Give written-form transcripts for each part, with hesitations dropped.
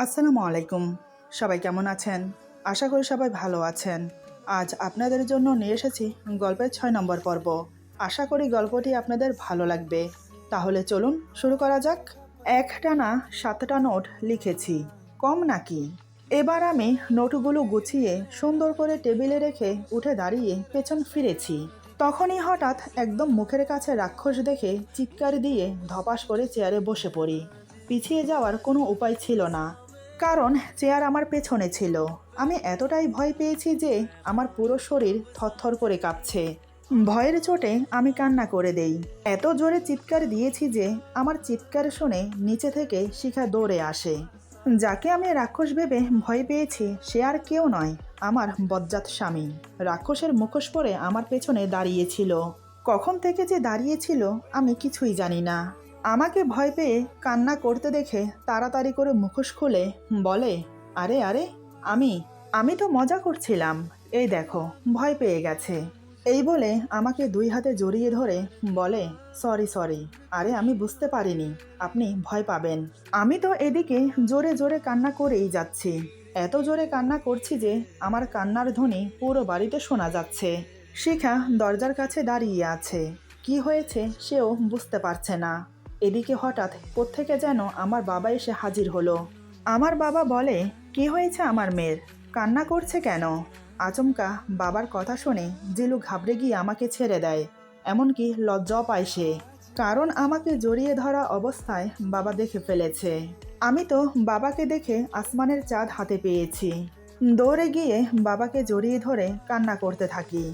আসসালামু আলাইকুম। সবাই কেমন আছেন? আশা করি সবাই ভালো আছেন। আজ আপনাদের জন্য নিয়ে এসেছি গল্পের ৬ নম্বর পর্ব। আশা করি গল্পটি আপনাদের ভালো লাগবে। তাহলে চলুন শুরু করা যাক। একটানা ৭টা নোট লিখেছি। কম নাকি? এবার আমি নোটগুলো গুছিয়ে সুন্দর করে টেবিলে রেখে উঠে দাঁড়িয়ে পেছন ফিরেছি। তখনই হঠাৎ একদম মুখের কাছে রাক্ষস দেখে চিৎকার দিয়ে ধপাস করে চেয়ারে বসে পড়ি। পিছিয়ে যাওয়ার কোনো উপায় ছিল না, কারণ চেয়ার আমার পেছনে ছিল। আমি এতটাই ভয় পেয়েছি যে আমার পুরো শরীর থরথর করে কাঁপছে। ভয়ের চোটে আমি কান্না করে দেই। এত জোরে চিৎকার দিয়েছি যে আমার চিৎকার শুনে নিচে থেকে শিখা দৌড়ে আসে। যাকে আমি রাক্ষস ভেবে ভয় পেয়েছি সে আর কেউ নয়, আমার বজ্জাত স্বামী। রাক্ষসের মুখোশ পরে আমার পেছনে দাঁড়িয়েছিল। কখন থেকে যে দাঁড়িয়েছিল আমি কিছুই জানি না। আমাকে ভয় পেয়ে কান্না করতে দেখে তাড়াতাড়ি করে মুখোশ খুলে বলে, আরে আরে, আমি আমি তো মজা করছিলাম, এই দেখো ভয় পেয়ে গেছে। এই বলে আমাকে ২ হাতে জড়িয়ে ধরে বলে, সরি সরি, আরে আমি বুঝতে পারিনি আপনি ভয় পাবেন। আমি তো এদিকে জোরে জোরে কান্না করেই যাচ্ছি। এত জোরে কান্না করছি যে আমার কান্নার ধ্বনি পুরো বাড়িতে শোনা যাচ্ছে। শিখা দরজার কাছে দাঁড়িয়ে আছে। কি হয়েছে সেও বুঝতে পারছে না। এদিকে হঠাৎ কোত্থেকে যেন আমার বাবা এসে হাজির হলো। আমার বাবা বলে, কি হয়েছে আমার মেয়ের, কান্না করছে কেন? আচমকা বাবার কথা শুনে জিলু ঘাবড়ে গিয়ে আমাকে ছেড়ে দেয়। এমনকি লজ্জাও পায় সে, কারণ আমাকে জড়িয়ে ধরা অবস্থায় বাবা দেখে ফেলেছে। আমি তো বাবাকে দেখে আসমানের চাঁদ হাতে পেয়েছি। দৌড়ে গিয়ে বাবাকে জড়িয়ে ধরে কান্না করতে থাকি।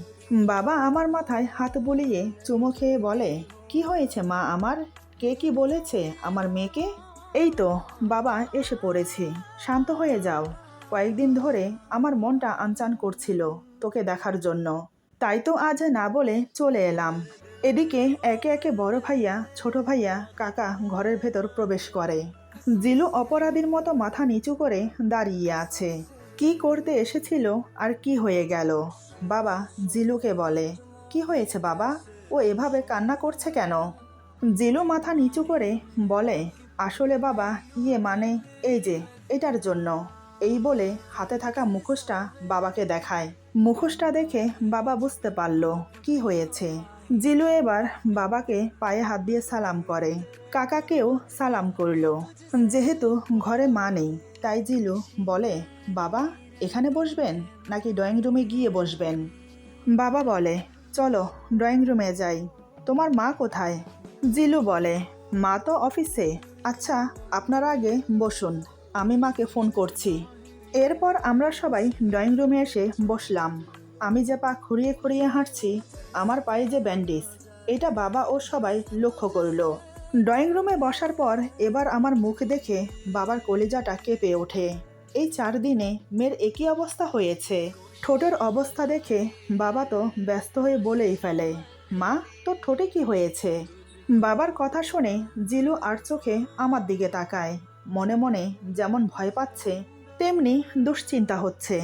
বাবা আমার মাথায় হাত বুলিয়ে চুমু খেয়ে বলে, কি হয়েছে মা আমার? কে কি বলেছে আমার মেয়েকে? এই তো বাবা এসে পড়েছি, শান্ত হয়ে যাও। কয়েকদিন ধরে আমার মনটা আনচান করছিল তোকে দেখার জন্য, তাই তো আজ না বলে চলে এলাম। এদিকে একে একে বড় ভাইয়া, ছোট ভাইয়া, কাকা ঘরের ভেতর প্রবেশ করে। জিলু অপরাধীর মতো মাথা নিচু করে দাঁড়িয়ে আছে। কি করতে এসেছিল আর কি হয়ে গেল? বাবা জিলুকে বলে, কি হয়েছে বাবা, ও এভাবে কান্না করছে কেন? জিলু মাথা নিচু করে বলে, আসলে বাবা মানে এই যে এটার জন্য। এই বলে হাতে থাকা মুখোশটা বাবাকে দেখায়। মুখোশটা দেখে বাবা বুঝতে পারল কি হয়েছে। জিলু এবার বাবাকে পায়ে হাত দিয়ে সালাম করে। কাকাকেও সালাম করল। যেহেতু ঘরে মা নেই তাই জিলু বলে, বাবা এখানে বসবেন নাকি ড্রয়িং রুমে গিয়ে বসবেন? বাবা বলে, চলো ড্রয়িং রুমে যাই। তোমার মা কোথায়? জিলু বলে, মা তো অফিসে। আচ্ছা আপনারা আগে বসুন, আমি মাকে ফোন করছি। এরপর আমরা সবাই ড্রয়িং রুমে এসে বসলাম। আমি যে পা খুঁড়িয়ে খুঁড়িয়ে হাঁটছি, আমার পায়ে যে ব্যান্ডেজ, এটা বাবা ও সবাই লক্ষ্য করলো। ড্রয়িং রুমে বসার পর এবার আমার মুখ দেখে বাবার কলিজাটা কেঁপে ওঠে। এই 4 দিনে মেয়ের একই অবস্থা হয়েছে। ঠোঁটের অবস্থা দেখে বাবা তো ব্যস্ত হয়ে বলেই ফেলে, মা তোর ঠোঁটে কি হয়েছে? বাবার কথা শুনে জিলু আর চোখে আমার দিকে তাকায়। মনে মনে যেমন ভয় পাচ্ছে তেমনি দুশ্চিন্তা হচ্ছে।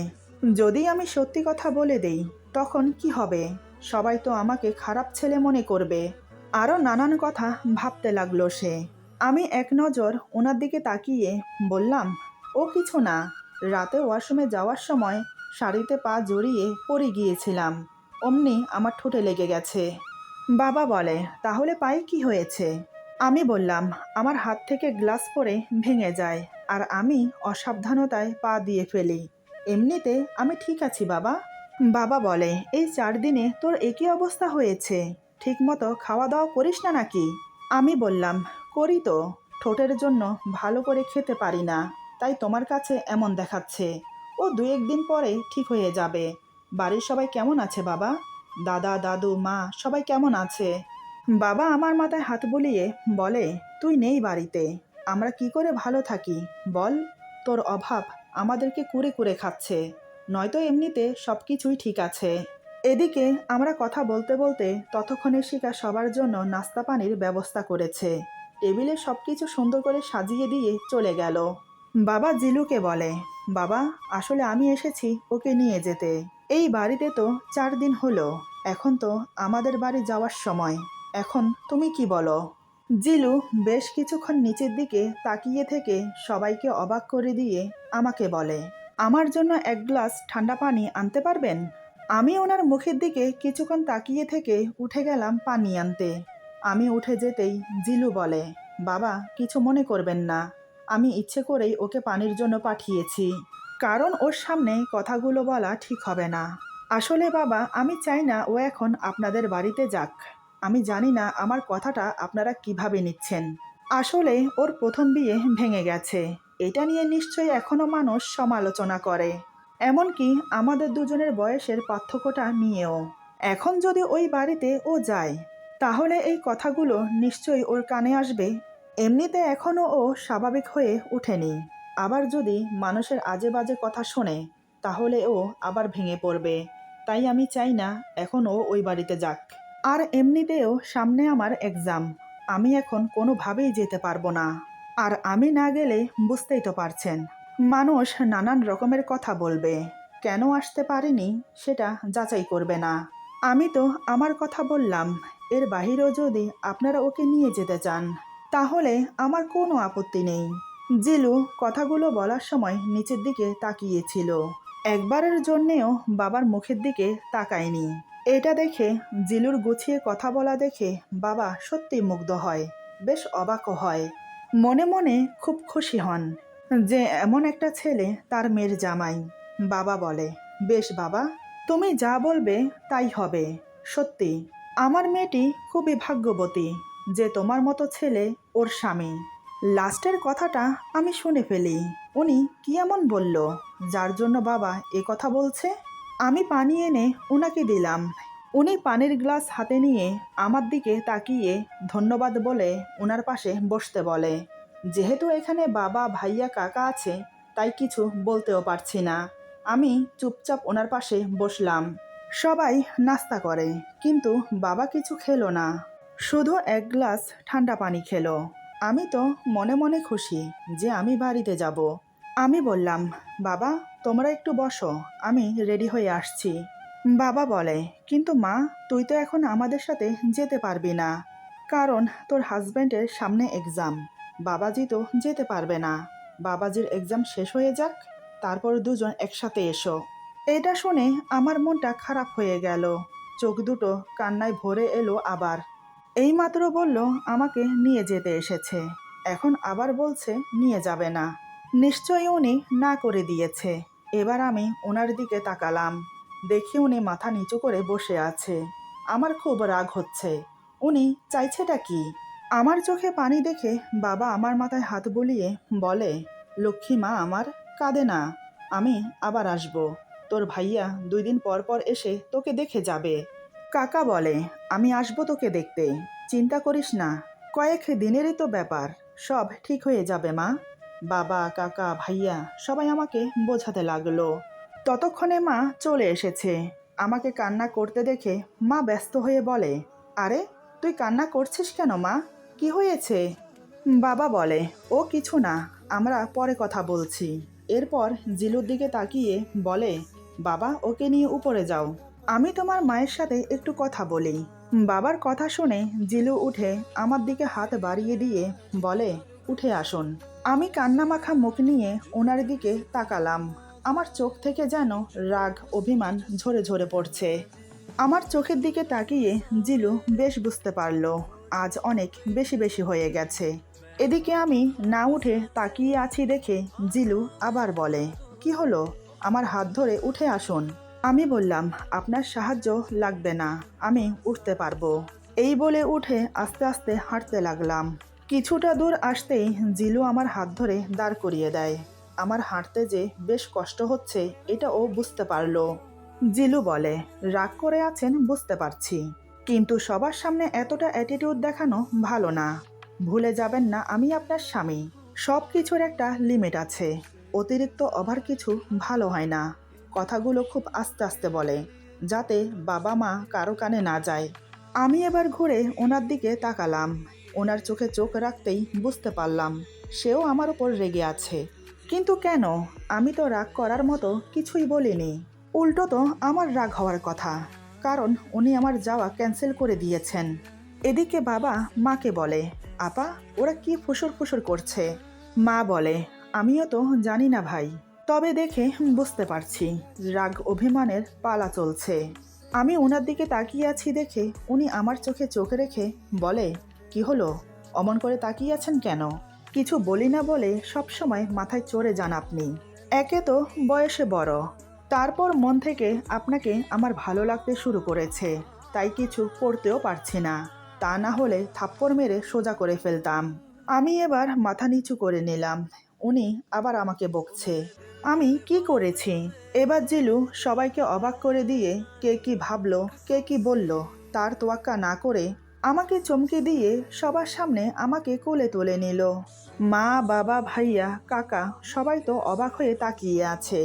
যদি আমি সত্যি কথা বলে দেই তখন কি হবে? সবাই তো আমাকে খারাপ ছেলে মনে করবে। আরও নানান কথা ভাবতে লাগলো সে। আমি এক নজর ওনার দিকে তাকিয়ে বললাম, ও কিছু না, রাতে ওয়াশরুমে যাওয়ার সময় শাড়িতে পা জড়িয়ে পড়ে গিয়েছিলাম, অমনি আমার ঠোঁটে লেগে গেছে। বাবা বলে, তাহলে পায়ে কি হয়েছে? আমি বললাম, আমার হাত থেকে গ্লাস পড়ে ভেঙে যায় আর আমি অসাবধানতায় পা দিয়ে ফেলি। এমনিতে আমি ঠিক আছি বাবা। বাবা বলে, এই 4 দিনে তোর একই অবস্থা হয়েছে, ঠিকমতো খাওয়া দাওয়া করিস না নাকি? আমি বললাম, করি তো, ঠোঁটের জন্য ভালো করে খেতে পারি না, তাই তোমার কাছে এমন দেখাচ্ছে। ও 2-1 দিন পরে ঠিক হয়ে যাবে। বাড়ির সবাই কেমন আছে বাবা? দাদা দাদু মা সবাই কেমন আছে? বাবা আমার মাথায় হাত বুলিয়ে বলে, তুই নেই বাড়িতে, আমরা কি করে ভালো থাকি বল? তোর অভাব আমাদেরকে কুরে কুরে খাচ্ছে, নয়তো এমনিতে সব কিছুই ঠিক আছে। এদিকে আমরা কথা বলতে বলতে ততক্ষণে শিখা সবার জন্য নাস্তা পানির ব্যবস্থা করেছে। টেবিলে সব কিছু সুন্দর করে সাজিয়ে দিয়ে চলে গেল। বাবা জিলুকে বলে, বাবা আসলে আমি এসেছি ওকে নিয়ে যেতে। এই বাড়িতে তো 4 দিন হলো, এখন তো আমাদের বাড়ি যাওয়ার সময়, এখন তুমি কি বলো? জিলু বেশ কিছুক্ষণ নিচের দিকে তাকিয়ে থেকে সবাইকে অবাক করে দিয়ে আমাকে বলে, আমার জন্য এক গ্লাস ঠান্ডা পানি আনতে পারবেন? আমি ওনার মুখের দিকে কিছুক্ষণ তাকিয়ে থেকে উঠে গেলাম পানি আনতে। আমি উঠে যেতেই জিলু বলে, বাবা কিছু মনে করবেন না, আমি ইচ্ছে করেই ওকে পানির জন্য পাঠিয়েছি, কারণ ওর সামনে কথাগুলো বলা ঠিক হবে না। আসলে বাবা আমি চাই না ও এখন আপনাদের বাড়িতে যাক। আমি জানি না আমার কথাটা আপনারা কিভাবে নিচ্ছেন। আসলে ওর প্রথম বিয়ে ভেঙে গেছে, এটা নিয়ে নিশ্চয়ই এখনো মানুষ সমালোচনা করে, এমনকি আমাদের দুজনের বয়সের পার্থক্যটা নিয়েও। এখন যদি ওই বাড়িতে ও যায় তাহলে এই কথাগুলো নিশ্চয়ই ওর কানে আসবে। এমনিতে এখনও ও স্বাভাবিক হয়ে ওঠেনি, আবার যদি মানুষের আজে বাজে কথা শোনে তাহলে ও আবার ভেঙে পড়বে। তাই আমি চাই না এখন ও ওই বাড়িতে যাক। আর এমনিতেও সামনে আমার এক্সাম, আমি এখন কোনোভাবেই যেতে পারবো না। আর আমি না গেলে বুঝতেই তো পারছেন, মানুষ নানান রকমের কথা বলবে, কেন আসতে পারিনি সেটা যাচাই করবে না। আমি তো আমার কথা বললাম, এর বাহিরেও যদি আপনারা ওকে নিয়ে যেতে চান তাহলে আমার কোনো আপত্তি নেই। জিলু কথাগুলো বলার সময় নিচের দিকে তাকিয়েছিল, একবারের জন্যেও বাবার মুখের দিকে তাকায়নি। এটা দেখে, জিলুর গুছিয়ে কথা বলা দেখে বাবা সত্যি মুগ্ধ হয়, বেশ অবাকও হয়। মনে মনে খুব খুশি হন যে এমন একটা ছেলে তার মেয়ের জামাই। বাবা বলে, বেশ বাবা, তুমি যা বলবে তাই হবে। সত্যি আমার মেয়েটি খুবই ভাগ্যবতী যে তোমার মতো ছেলে ওর স্বামী। লাস্টের কথাটা আমি শুনে ফেলি, উনি কি এমন বলল যার জন্য বাবা এ কথা বলছে? আমি পানি এনে ওনাকে দিলাম। উনি পানির গ্লাস হাতে নিয়ে আমার দিকে তাকিয়ে ধন্যবাদ বলে ওনার পাশে বসতে বলে। যেহেতু এখানে বাবা ভাইয়া কাকা আছে তাই কিছু বলতেও পারছি না। আমি চুপচাপ ওনার পাশে বসলাম। সবাই নাস্তা করে, কিন্তু বাবা কিছু খেলো না, শুধু এক গ্লাস ঠান্ডা পানি খেলো। আমি তো মনে মনে খুশি যে আমি বাড়িতে যাব। আমি বললাম, বাবা তোমরা একটু বসো, আমি রেডি হয়ে আসছি। বাবা বলে, কিন্তু মা তুই তো এখন আমাদের সাথে যেতে পারবি না, কারণ তোর হাজব্যান্ডের সামনে এক্সাম। বাবাজি তো যেতে পারবে না, বাবাজির এক্সাম শেষ হয়ে যাক তারপর দুজন একসাথে এসো। এটা শুনে আমার মনটা খারাপ হয়ে গেল, চোখ দুটো কান্নায় ভরে এলো আবার। এইমাত্র বলল আমাকে নিয়ে যেতে এসেছে, এখন আবার বলছে নিয়ে যাবে না। নিশ্চয়ই উনি না করে দিয়েছে। এবার আমি ওনার দিকে তাকালাম, দেখি উনি মাথা নিচু করে বসে আছে। আমার খুব রাগ হচ্ছে, উনি চাইছেটা কি? আমার চোখে পানি দেখে বাবা আমার মাথায় হাত বুলিয়ে বলে, লক্ষ্মী মা আমার, কাঁদে না, আমি আবার আসব। তোর ভাইয়া 2 দিন পর পর এসে তোকে দেখে যাবে। কাকা বলে, আমি আসবো তোকে দেখতে, চিন্তা করিস না, কয়েক দিনেরই তো ব্যাপার, সব ঠিক হয়ে যাবে মা। বাবা কাকা ভাইয়া সবাই আমাকে বোঝাতে লাগলো। ততক্ষণে মা চলে এসেছে। আমাকে কান্না করতে দেখে মা ব্যস্ত হয়ে বলে, আরে তুই কান্না করছিস কেন মা, কি হয়েছে? বাবা বলে, ও কিছু না, আমরা পরে কথা বলছি। এরপর জিলুর দিকে তাকিয়ে বলে, বাবা ওকে নিয়ে উপরে যাও, আমি তোমার মায়ের সাথে একটু কথা বলি। বাবার কথা শুনে জিলু উঠে আমার দিকে হাত বাড়িয়ে দিয়ে বলে, উঠে আসুন। আমি কান্নামাখা মুখ নিয়ে ওনার দিকে তাকালাম। আমার চোখ থেকে যেন রাগ অভিমান ঝরে ঝরে পড়ছে। আমার চোখের দিকে তাকিয়ে জিলু বেশ বুঝতে পারলো আজ অনেক বেশি বেশি হয়ে গেছে। এদিকে আমি না উঠে তাকিয়ে আছি দেখে জিলু আবার বলে, কি হলো, আমার হাত ধরে উঠে আসুন। আমি বললাম, আপনার সাহায্য লাগবে না, আমি উঠতে পারবো। এই বলে উঠে আস্তে আস্তে হাঁটতে লাগলাম। কিছুটা দূর আসতেই জিলু আমার হাত ধরে দাঁড় করিয়ে দেয়। আমার হাঁটতে যে বেশ কষ্ট হচ্ছে এটা ও বুঝতে পারলো। জিলু বলে, রাগ করে আছেন বুঝতে পারছি, কিন্তু সবার সামনে এতটা অ্যাটিটিউড দেখানো ভালো না। ভুলে যাবেন না আমি আপনার স্বামী, সব কিছুর একটা লিমিট আছে, অতিরিক্ত ওভার কিছু ভালো হয় না। কথাগুলো খুব আস্তে আস্তে বলে, যাতে বাবা মা কারো কানে না যায়। আমি এবার ঘুরে ওনার দিকে তাকালাম। ওনার চোখে চোখ রাখতেই বুঝতে পারলাম সেও আমার ওপর রেগে আছে। কিন্তু কেন? আমি তো রাগ করার মতো কিছুই বলিনি। উল্টো তো আমার রাগ হওয়ার কথা, কারণ উনি আমার যাওয়া ক্যান্সেল করে দিয়েছেন। এদিকে বাবা মাকে বলে, আপা, ওরা কি ফুসুর ফুসুর করছে? মা বলে, আমিও তো জানি না ভাই, তবে দেখে বুঝতে পারছি রাগ অভিমানের পালা চলছে। আমি ওনার দিকে তাকিয়ে আছি দেখে উনি আমার চোখে চোখ রেখে বলে, কি হলো, অমন করে তাকিয়ে আছেন কেন? কিছু বলি না বলে সবসময় মাথায় চড়ে যান আপনি। একে তো বয়সে বড়, তারপর মন থেকে আপনাকে আমার ভালো লাগতে শুরু করেছে, তাই কিছু করতেও পারছি না। তা না হলে থাপ্পড় মেরে সোজা করে ফেলতাম। আমি এবার মাথা নিচু করে নিলাম। উনি আবার আমাকে বকছে। আমি কি করেছি? এবার জিলু সবাইকে অবাক করে দিয়ে কে কি ভাবলো, কে কি বলল তার তোয়াক্কা না করে আমাকে চমকে দিয়ে সবার সামনে আমাকে কোলে তুলে নিল। মা, বাবা, ভাইয়া, কাকা সবাই তো অবাক হয়ে তাকিয়ে আছে।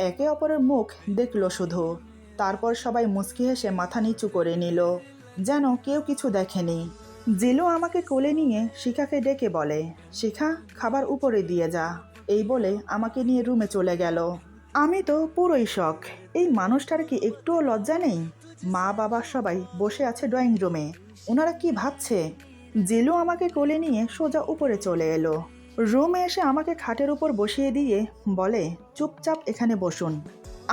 একে অপরের মুখ দেখলো শুধু। তারপর সবাই মুচকি হেসে মাথা নিচু করে নিল, যেন কেউ কিছু দেখেনি। জিলু আমাকে কোলে নিয়ে শিখাকে ডেকে বলে, শিখা, খাবার উপরে দিয়ে যা। এই বলে আমাকে নিয়ে রুমে চলে গেল। আমি তো পুরোই শখ। এই মানুষটার কি একটুও লজ্জা নেই? মা বাবা সবাই বসে আছে ড্রয়িং রুমে। ওনারা কি ভাবছে? জিলু আমাকে কোলে নিয়ে সোজা উপরে চলে এলো। রুমে এসে আমাকে খাটের উপর বসিয়ে দিয়ে বলে, চুপচাপ এখানে বসুন।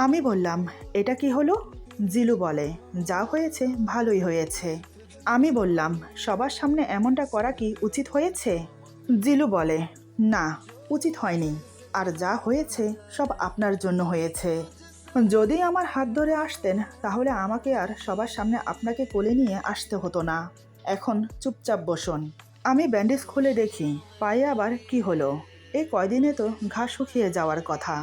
আমি বললাম, এটা কি হলো? জিলু বলে, যা হয়েছে ভালোই হয়েছে। আমি বললাম, সবার সামনে এমনটা করা কি উচিত হয়েছে? জিলু বলে, না, উচিত হয়নি। আর যা হয়েছে সব আপনার জন্য হয়েছে। যদি আমার হাত ধরে আসতেন তাহলে আমাকে আর সবার সামনে আপনাকে কোলে নিয়ে আসতে হতো না। এখন চুপচাপ বসুন। আমি ব্যান্ডেজ খুলে দেখি পায়ে আবার কি হলো। এই কয়দিনে তো ঘা শুকিয়ে যাওয়ার কথা।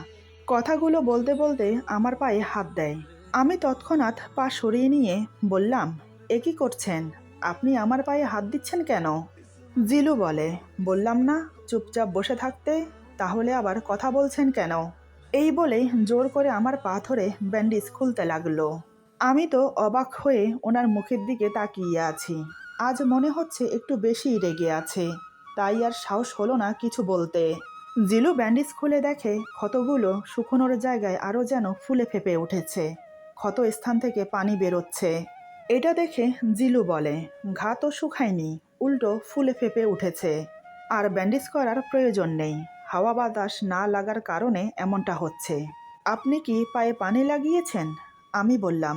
কথাগুলো বলতে বলতে আমার পায়ে হাত দেয়। আমি তৎক্ষণাৎ পা সরিয়ে নিয়ে বললাম, এ কি করছেন? আপনি আমার পায়ে হাত দিচ্ছেন কেন? জিলু বলে, বললাম না চুপচাপ বসে থাকতে, তাহলে আবার কথা বলছেন কেন? এই বলে জোর করে আমার পা ধরে ব্যান্ডেজ খুলতে লাগলো। আমি তো অবাক হয়ে ওনার মুখের দিকে তাকিয়ে আছি। আজ মনে হচ্ছে একটু বেশিই রেগে আছে, তাই আর সাহস হলো না কিছু বলতে। জিলু ব্যান্ডেজ খুলে দেখে ক্ষতগুলো শুকোনোর জায়গায় আরও যেন ফুলে ফেপে উঠেছে। ক্ষত স্থান থেকে পানি বেরোচ্ছে। এটা দেখে জিলু বলে, ঘা তো শুকায়নি, উল্টো ফুলে ফেপে উঠেছে। আর ব্যান্ডেজ করার প্রয়োজন নেই, হাওয়া বাতাস না লাগার কারণে এমনটা হচ্ছে। আপনি কি পায়ে পানি লাগিয়েছেন? আমি বললাম,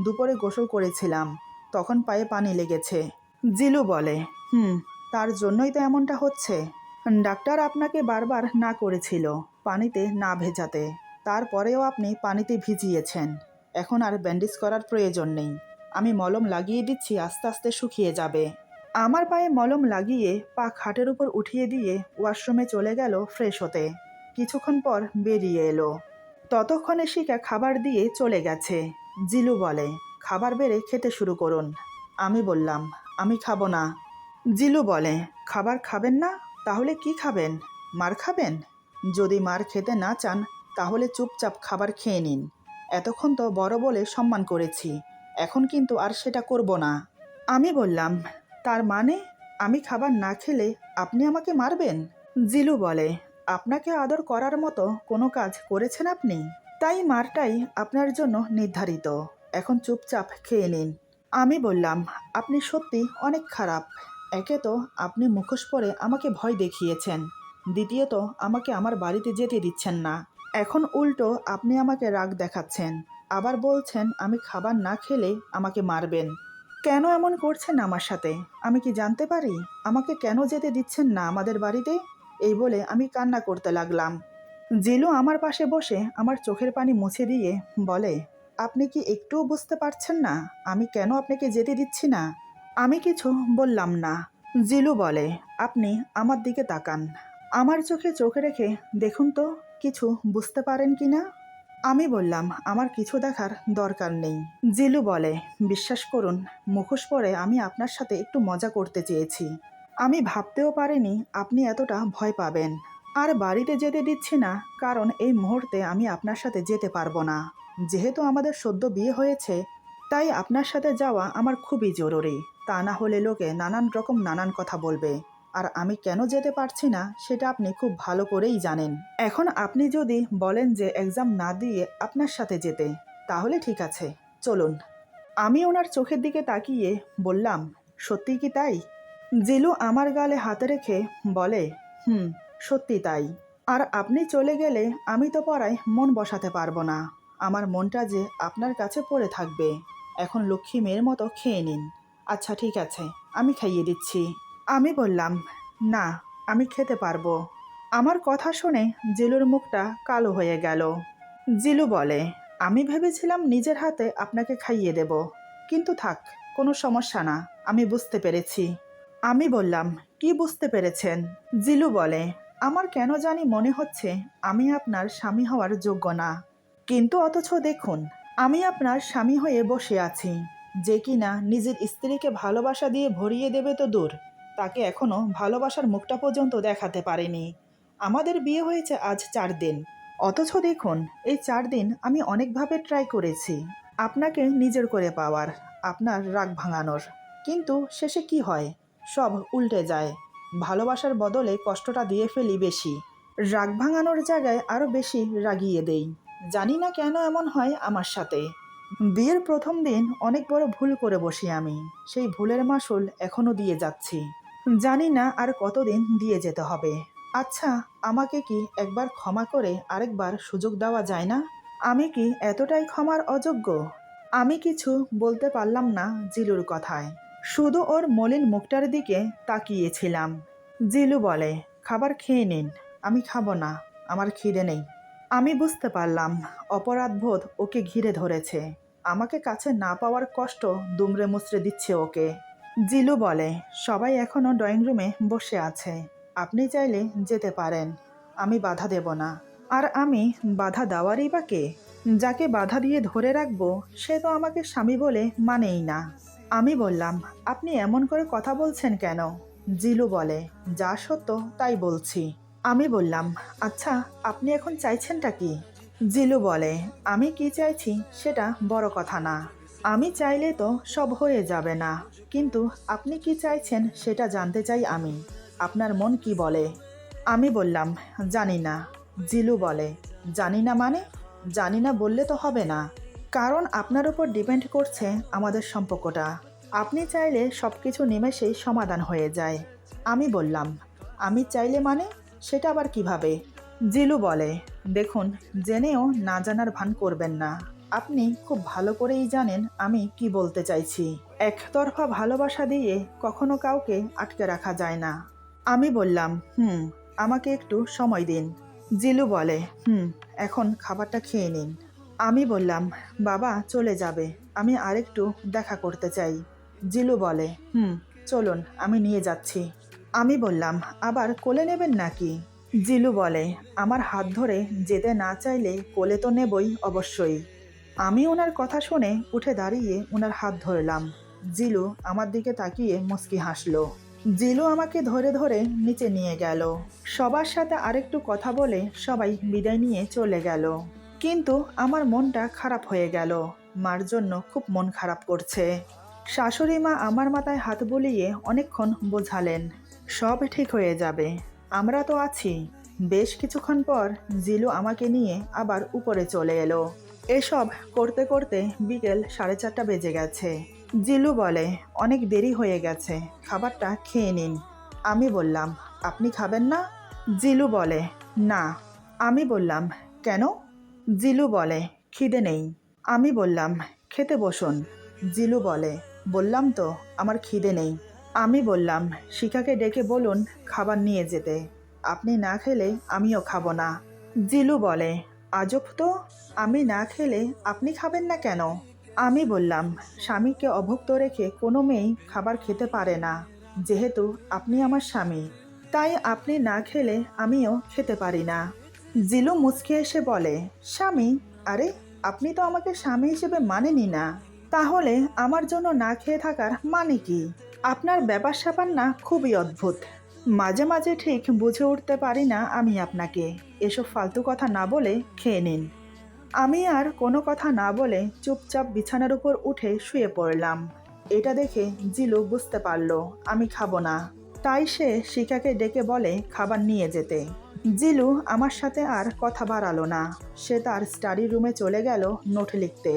দুপুরে গোসল করেছিলাম, তখন পায়ে পানি লেগেছে। জিলু বলে, তার জন্যই তো এমনটা হচ্ছে। ডাক্তার আপনাকে বারবার না করেছিল পানিতে না ভেজাতে, তারপরেও আপনি পানিতে ভিজিয়েছেন। এখন আর ব্যান্ডেজ করার প্রয়োজন নেই। আমি মলম লাগিয়ে দিচ্ছি, আস্তে আস্তে শুকিয়ে যাবে। আমার পায়ে মলম লাগিয়ে পা খাটের উপর উঠিয়ে দিয়ে ওয়াশরুমে চলে গেল ফ্রেশ হতে। কিছুক্ষণ পর বেরিয়ে এলো। ততক্ষণে শিখা খাবার দিয়ে চলে গেছে। জিলু বলে, খাবার বেড়ে খেতে শুরু করুন। আমি বললাম, আমি খাবো না। জিলু বলে, খাবার খাবেন না? তাহলে কি খাবেন? মার খাবেন? যদি মার খেতে না চান তাহলে চুপচাপ খাবার খেয়ে নিন। এতক্ষণ তো বড় বলে সম্মান করেছি, এখন কিন্তু আর সেটা করব না। আমি বললাম, তার মানে আমি খাবার না খেলে আপনি আমাকে মারবেন? জিলু বলে, আপনাকে আদর করার মতো কোনো কাজ করেছেন আপনি? তাই মারটাই আপনার জন্য নির্ধারিত। এখন চুপচাপ খেয়ে নিন। আমি বললাম, আপনি সত্যি অনেক খারাপ। একে তো আপনি মুখোশ পরে আমাকে ভয় দেখিয়েছেন, দ্বিতীয়ত আমাকে আমার বাড়িতে যেতে দিচ্ছেন না। এখন উল্টো আপনি আমাকে রাগ দেখাচ্ছেন, আবার বলছেন আমি খাবার না খেলে আমাকে মারবেন। কেন এমন করছেন আমার সাথে আমি কি জানতে পারি? আমাকে কেন যেতে দিচ্ছেন না আমাদের বাড়িতে? এই বলে আমি কান্না করতে লাগলাম। জিলু আমার পাশে বসে আমার চোখের পানি মুছে দিয়ে বলে, আপনি কি একটুও বুঝতে পারছেন না আমি কেন আপনাকে যেতে দিচ্ছি না? আমি কিছু বললাম না। জিলু বলে, আপনি আমার দিকে তাকান, আমার চোখে চোখ রেখে দেখুন তো কিছু বুঝতে পারেন কি না। আমি বললাম, আমার কিছু দেখার দরকার নেই। জিলু বলে, বিশ্বাস করুন, মুখোশ পরে আমি আপনার সাথে একটু মজা করতে চেয়েছি। আমি ভাবতেও পারিনি আপনি এতটা ভয় পাবেন। আর বাড়িতে যেতে দিচ্ছি না কারণ এই মুহূর্তে আমি আপনার সাথে যেতে পারবো না। যেহেতু আমাদের সদ্য বিয়ে হয়েছে, তাই আপনার সাথে যাওয়া আমার খুবই জরুরি। তা না হলে লোকে নানান কথা বলবে। আর আমি কেন যেতে পারছি না সেটা আপনি খুব ভালো করেই জানেন। এখন আপনি যদি বলেন যে এক্সাম না দিয়ে আপনার সাথে যেতে, তাহলে ঠিক আছে, চলুন। আমি ওনার চোখের দিকে তাকিয়ে বললাম, সত্যি কি তাই? জিলু আমার গালে হাতে রেখে বলে, হুম, সত্যি তাই। আর আপনি চলে গেলে আমি তো পড়ায় মন বসাতে পারবো না। আমার মনটা যে আপনার কাছে পড়ে থাকবে। এখন লক্ষ্মী মেয়ের মতো খেয়ে নিন। আচ্ছা ঠিক আছে, আমি খাইয়ে দিচ্ছি। আমি বললাম, না, আমি খেতে পারবো। আমার কথা শুনে জিলুর মুখটা কালো হয়ে গেল। জিলু বলে, আমি ভেবেছিলাম নিজের হাতে আপনাকে খাইয়ে দেব, কিন্তু থাক, কোনো সমস্যা না, আমি বুঝতে পেরেছি। আমি বললাম, কি বুঝতে পেরেছেন? জিলু বলে, আমার কেন জানি মনে হচ্ছে আমি আপনার স্বামী হওয়ার যোগ্য না। কিন্তু অথচ দেখুন, আমি আপনার স্বামী হয়ে বসে আছি। যে কিনা নিজের স্ত্রীকে ভালোবাসা দিয়ে ভরিয়ে দেবে তো দূর, তাকে এখনো ভালোবাসার মুখটা পর্যন্ত দেখাতে পারেনি। আমাদের বিয়ে হয়েছে আজ 4 দিন, অথচ দেখুন এই 4 দিন আমি অনেকভাবে ট্রাই করেছি আপনাকে নিজের করে পাওয়ার, আপনার রাগ ভাঙানোর। কিন্তু শেষে কি হয়? সব উল্টে যায়। ভালোবাসার বদলে কষ্টটা দিয়ে ফেলি বেশি। রাগ ভাঙানোর জায়গায় আরও বেশি রাগিয়ে দেই। জানি না কেন এমন হয় আমার সাথে। বিয়ের প্রথম দিন অনেক বড় ভুল করে বসি আমি। সেই ভুলের মাসুল এখনো দিয়ে যাচ্ছি। জানি না আর কতদিন দিয়ে যেতে হবে। আচ্ছা, আমাকে কি একবার ক্ষমা করে আরেকবার সুযোগ দেওয়া যায় না? আমি কি এতটাই ক্ষমার অযোগ্য? আমি কিছু বলতে পারলাম না জিলুর কথায়। শুধু ওর মলিন মুখটার দিকে তাকিয়েছিলাম। জিলু বলে, খাবার খেয়ে নিন। আমি খাবো না, আমার খিদে নেই। আমি বুঝতে পারলাম অপরাধবোধ ওকে ঘিরে ধরেছে। আমাকে কাছে না পাওয়ার কষ্ট দুমড়ে মুচড়ে দিচ্ছে ওকে। জিলু বলে, সবাই এখনো ড্রয়িং রুমে বসে আছে, আপনি চাইলে যেতে পারেন, আমি বাধা দেব না। আর আমি বাধা দেওয়ারই বা কে? যাকে বাধা দিয়ে ধরে রাখবো সে তো আমাকে স্বামী বলে মানেই না। আমি বললাম, আপনি এমন করে কথা বলছেন কেন? জিলু বলে, যা সত্য তাই বলছি। আমি বললাম, আচ্ছা, আপনি এখন চাইছেনটা কি? জিলু বলে, আমি কি চাইছি সেটা বড় কথা না। আমি চাইলে তো সব হয়ে যাবে না, কিন্তু আপনি কি চাইছেন সেটা জানতে চাই আমি। আপনার মন কি বলে? আমি বললাম, জানি না। জিলু বলে, জানি না মানে? জানি না বললে তো হবে না, কারণ আপনার উপর ডিপেন্ড করছে আমাদের সম্পর্কটা। আপনি চাইলে সব কিছু নিমেষেই সমাধান হয়ে যায়। আমি বললাম, আমি চাইলে মানে? সেটা আবার কিভাবে? জিলু বলে, দেখুন, জেনেও না জানার ভান করবেন না। আপনি খুব ভালো করেই জানেন আমি কি বলতে চাইছি। একতরফা ভালোবাসা দিয়ে কখনো কাউকে আটকে রাখা যায় না। আমি বললাম, আমাকে একটু সময় দিন। জিলু বলে, এখন খাবারটা খেয়ে নিন। আমি বললাম, বাবা চলে যাবে, আমি আরেকটু দেখা করতে চাই। জিলু বলে, চলুন, আমি নিয়ে যাচ্ছি। আমি বললাম, আবার কোলে নেবেন নাকি? জিলু বলে, আমার হাত ধরে যেতে না চাইলে কোলে তো নেবই অবশ্যই। আমি ওনার কথা শুনে উঠে দাঁড়িয়ে ওনার হাত ধরলাম। জিলু আমার দিকে তাকিয়ে মুচকি হাসলো। জিলু আমাকে ধরে ধরে নিচে নিয়ে গেল। সবার সাথে আরেকটু কথা বলে সবাই বিদায় নিয়ে চলে গেল। কিন্তু আমার মনটা খারাপ হয়ে গেল। মার জন্য খুব মন খারাপ করছে। শাশুড়ি মা আমার মাথায় হাত বুলিয়ে অনেকক্ষণ বোঝালেন, সব ঠিক হয়ে যাবে, আমরা তো আছি। বেশ কিছুক্ষণ পর জিলু আমাকে নিয়ে আবার উপরে চলে এলো। এসব করতে করতে বিকেল 4:30 বেজে গেছে। জিলু বলে, অনেক দেরি হয়ে গেছে, খাবারটা খেয়ে নিন। আমি বললাম, আপনি খাবেন না? জিলু বলে, না। আমি বললাম, কেন? জিলু বলে, খিদে নেই। আমি বললাম, খেতে বসুন। জিলু বলে, বললাম তো আমার খিদে নেই। আমি বললাম, শিখাকে ডেকে বলুন খাবার নিয়ে যেতে, আপনি না খেলে আমিও খাবো না। জিলু বলে, আজব তো, আমি না খেলে আপনি খাবেন না কেন? আমি বললাম, স্বামীকে অভুক্ত রেখে কোনো মেয়েই খাবার খেতে পারে না। যেহেতু আপনি আমার স্বামী, তাই আপনি না খেলে আমিও খেতে পারি না। জিলু মুচকি এসে বলে, স্বামী? আরে, আপনি তো আমাকে স্বামী হিসেবে মানেনই না, তাহলে আমার জন্য না খেয়ে থাকার মানে কি? আপনার ব্যাপার স্যাপার না খুবই অদ্ভুত। মাঝে মাঝে ঠিক বুঝে উঠতে পারি না আমি আপনাকে। এসব ফালতু কথা না বলে খেয়ে নিন। আমি আর কোনো কথা না বলে চুপচাপ বিছানার উপর উঠে শুয়ে পড়লাম। এটা দেখে জিলু বুঝতে পারলো আমি খাবো না, তাই সে শিখাকে ডেকে বলে খাবার নিয়ে যেতে। জিলু আমার সাথে আর কথা বাড়ালো না। সে তার স্টাডি রুমে চলে গেল নোট লিখতে।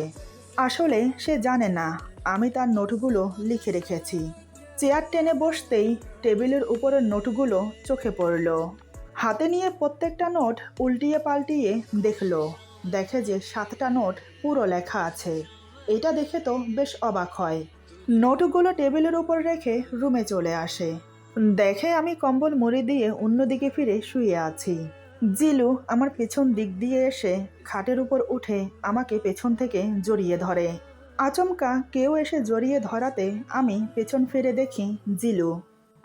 আসলে সে জানে না আমি তার নোটগুলো লিখে রেখেছি। চেয়ার টেনে বসতেই টেবিলের উপরের নোটগুলো চোখে পড়ল। হাতে নিয়ে প্রত্যেকটা নোট উল্টিয়ে পাল্টিয়ে দেখলো। দেখে যে 7টা নোট পুরো লেখা আছে। এটা দেখে তো বেশ অবাক হয়। নোটগুলো টেবিলের উপর রেখে রুমে চলে আসে। দেখে আমি কম্বল মুড়ি দিয়ে অন্যদিকে ফিরে শুয়ে আছি। জিলু আমার পেছন দিক দিয়ে এসে খাটের উপর উঠে আমাকে পেছন থেকে জড়িয়ে ধরে। আচমকা কেউ এসে জড়িয়ে ধরাতে আমি পেছন ফিরে দেখি জিলু।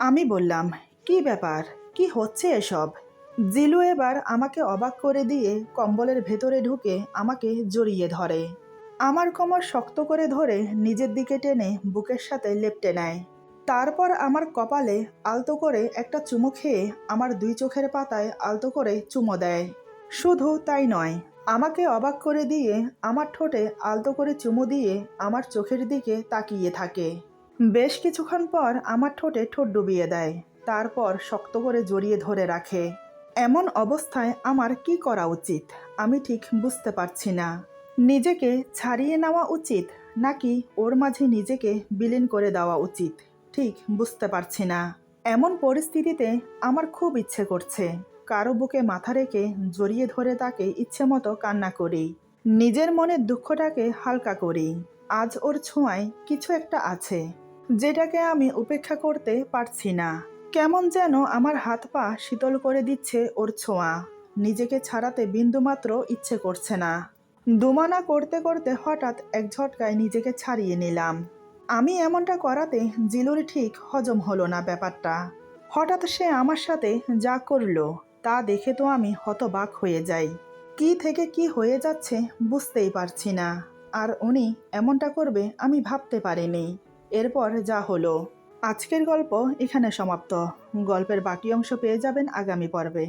আমি বললাম, কি ব্যাপার, কি হচ্ছে এসব? জিলু এবার আমাকে অবাক করে দিয়ে কম্বলের ভেতরে ঢুকে আমাকে জড়িয়ে ধরে। আমার কোমর শক্ত করে ধরে নিজের দিকে টেনে বুকের সাথে লেপ্টে নেয়। তারপর আমার কপালে আলতো করে একটা চুমু খেয়ে আমার 2 চোখের পাতায় আলতো করে চুমো দেয়। শুধু তাই নয়, আমাকে অবাক করে দিয়ে আমার ঠোঁটে আলতো করে চুমু দিয়ে আমার চোখের দিকে তাকিয়ে থাকে। বেশ কিছুক্ষণ পর আমার ঠোঁটে ঠোঁট ডুবিয়ে দেয়। তারপর শক্ত করে জড়িয়ে ধরে রাখে। এমন অবস্থায় আমার কি করা উচিত আমি ঠিক বুঝতে পারছি না। নিজেকে ছাড়িয়ে নেওয়া উচিত নাকি ওর মাঝে নিজেকে বিলীন করে দেওয়া উচিত ঠিক বুঝতে পারছি না। এমন পরিস্থিতিতে আমার খুব ইচ্ছে করছে কারো বুকে মাথা রেখে জড়িয়ে ধরে তাকে ইচ্ছে মতো কান্না করি, নিজের মনের দুঃখটাকে হালকা করি। আজ ওর ছোঁয়ায় কিছু একটা আছে যেটাকে আমি উপেক্ষা করতে পারছি না। কেমন যেন আমার হাত পা শীতল করে দিচ্ছে ওর ছোঁয়া। নিজেকে ছাড়াতে বিন্দুমাত্র ইচ্ছে করছে না। দুমানা করতে করতে হঠাৎ এক ঝটকায় নিজেকে ছাড়িয়ে নিলাম। আমি এমনটা করাতে জিলুর ঠিক হজম হলো না ব্যাপারটা। হঠাৎ সে আমার সাথে যা করলো তা দেখে তো আমি হতবাক হয়ে যাই। কি থেকে কি হয়ে যাচ্ছে বুঝতেই পারছি না। আর উনি এমনটা করবে আমি ভাবতে পারিনি। এরপর যা হলো। আজকের গল্প এখানে সমাপ্ত। গল্পের বাকি অংশ পেয়ে যাবেন আগামী পর্বে।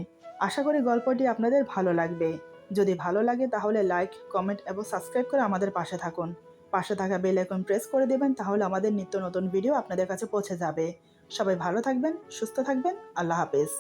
আশা করি গল্পটি আপনাদের ভালো লাগবে। যদি ভালো লাগে তাহলে লাইক, কমেন্ট এবং সাবস্ক্রাইব করে আমাদের পাশে থাকুন। পাশে থাকা বেল আইকন প্রেস করে দেবেন, তাহলে আমাদের নিত্য নতুন ভিডিও আপনাদের কাছে পৌঁছে যাবে। সবাই ভালো থাকবেন, সুস্থ থাকবেন। আল্লাহ হাফেজ।